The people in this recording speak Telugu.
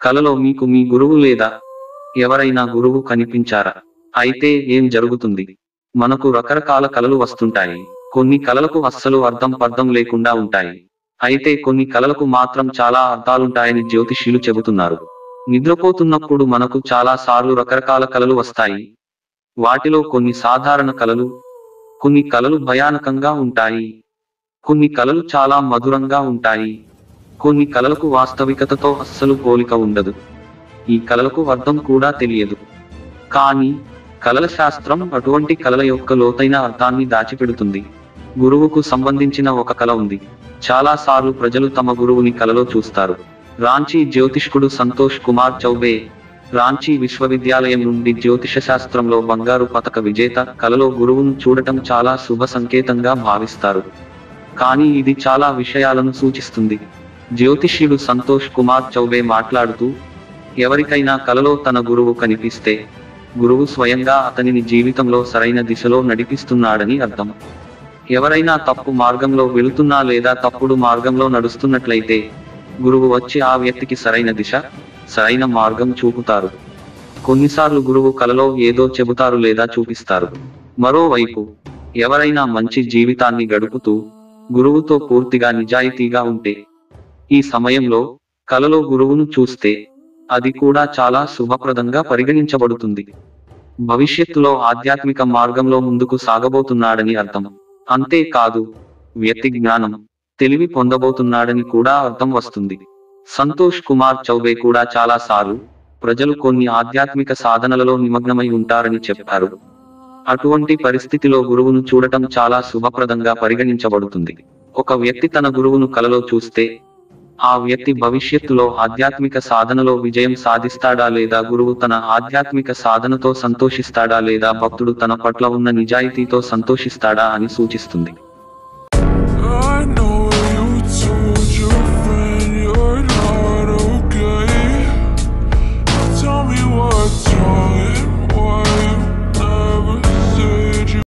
కలలో మీకు మీ గురువు లేదా ఎవరైనా గురువు కనిపించారా? అయితే ఏం జరుగుతుంది? మనకు రకరకాల కలలు వస్తుంటాయి. కొన్ని కలలకు అస్సలు అర్థం లేకుండా ఉంటాయి. అయితే కొన్ని కలలకు మాత్రం చాలా అర్థాలుంటాయని జ్యోతిష్యులు చెబుతున్నారు. నిద్రపోతున్నప్పుడు మనకు చాలా సార్లు రకరకాల కలలు వస్తాయి. వాటిలో కొన్ని సాధారణ కలలు, కొన్ని కలలు భయానకంగా ఉంటాయి, కొన్ని కలలు చాలా మధురంగా ఉంటాయి, కొన్ని కలలకు వాస్తవికతతో అస్సలు పోలిక ఉండదు. ఈ కలలకు అర్థం కూడా తెలియదు. కానీ కలల శాస్త్రం అటువంటి కలల యొక్క లోతైన అర్థాన్ని దాచిపెడుతుంది. గురువుకు సంబంధించిన ఒక కల ఉంది. చాలా సార్లు ప్రజలు తమ గురువుని కలలో చూస్తారు. రాంచీ జ్యోతిష్కుడు సంతోష్ కుమార్ చౌబే రాంచీ విశ్వవిద్యాలయం నుండి జ్యోతిష శాస్త్రంలో బంగారు పతక విజేత కలలో గురువును చూడటం చాలా శుభ సంకేతంగా భావిస్తారు. కానీ ఇది చాలా విషయాలను సూచిస్తుంది. జ్యోతిష్యుడు సంతోష్ కుమార్ చౌబే మాట్లాడుతూ, ఎవరికైనా కలలో తన గురువు కనిపిస్తే గురువు స్వయంగా అతనిని జీవితంలో సరైన దిశలో నడిపిస్తున్నాడని అర్థం. ఎవరైనా తప్పు మార్గంలో వెళుతున్నా లేదా తప్పుడు మార్గంలో నడుస్తున్నట్లయితే గురువు వచ్చి ఆ వ్యక్తికి సరైన దిశ, సరైన మార్గం చూపుతారు. కొన్నిసార్లు గురువు కలలో ఏదో చెబుతారు లేదా చూపిస్తారు. మరోవైపు ఎవరైనా మంచి జీవితాన్ని గడుపుతూ గురువుతో పూర్తిగా నిజాయితీగా ఉంటే, ఈ సమయంలో కలలో గురువును చూస్తే అది కూడా చాలా శుభప్రదంగా పరిగణించబడుతుంది. భవిష్యత్తులో ఆధ్యాత్మిక మార్గంలో ముందుకు సాగబోతున్నాడని అర్థం. అంతేకాదు, వ్యక్తి జ్ఞానం, తెలివి పొందబోతున్నాడని కూడా అర్థం వస్తుంది. సంతోష్ కుమార్ చౌబే కూడా చాలా సార్లు ప్రజలు కొన్ని ఆధ్యాత్మిక సాధనలలో నిమగ్నమై ఉంటారని చెప్పారు. అటువంటి పరిస్థితిలో గురువును చూడటం చాలా శుభప్రదంగా పరిగణించబడుతుంది. ఒక వ్యక్తి తన గురువును కలలో చూస్తే ఆ వ్యక్తి భవిష్యత్తులో ఆధ్యాత్మిక సాధనలో విజయం సాధిస్తాడా లేదా గురువు తన ఆధ్యాత్మిక సాధనతో సంతోషిస్తాడా లేదా భక్తుడు తన పట్ల ఉన్న నిజాయితీతో సంతోషిస్తాడా అని సూచిస్తుంది.